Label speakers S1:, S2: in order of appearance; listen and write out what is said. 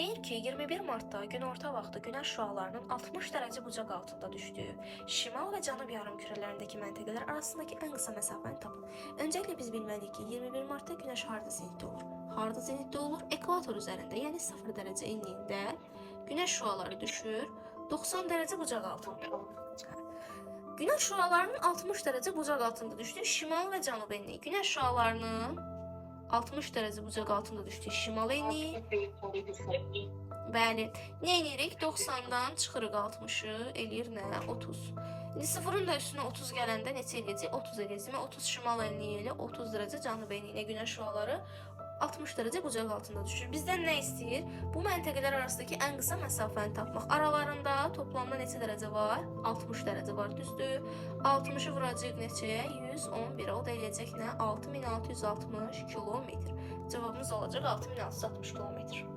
S1: Deyir ki, 21 Martda günorta vaxtı günəş şüalarının 60 dərəcə bucaq altında düşdüyü, şimal və cənub yarımkürələrindəki məntəqələr arasındakı ən qısa məsafəni tapın. Öncəliklə biz bilməliyik ki, 21 Martda günəş harda zenitdə olur? Harda zenitdə olur? Ekvator üzərində, yəni 0 dərəcə enliyində günəş şüaları düşür 90 dərəcə bucaq altında. Günəş şüalarının 60 dərəcə bucaq altında düşdüyü şimal və cənub enliyi. Günəş şüalarının 60 dərəcə bucaq altında düşdüyü şimal enliyi. Bəli. Nə edirik? 90-dan çıxırıq 60-ı, eləyir nə? 30. İndi 0-ın da üstünə 30 gələndə neçə eləyəcək? 30 eləyəcək. 30 şimal enliyi ilə 30 dərəcə cənub enliyinə günəş şüaları 60 dərəcə bucaq altında düşür. Bizdən nə istəyir? Bu məntəqələr arasındakı ən qısa məsafəni tapmaq. Aralarında toplamda neçə dərəcə var? 60 dərəcə var, düzdür? 60-ı vuracaq neçəyə? 111. O da eləyəcək nə? 6660 kilometr. Cavabımız olacaq 6660 kilometr.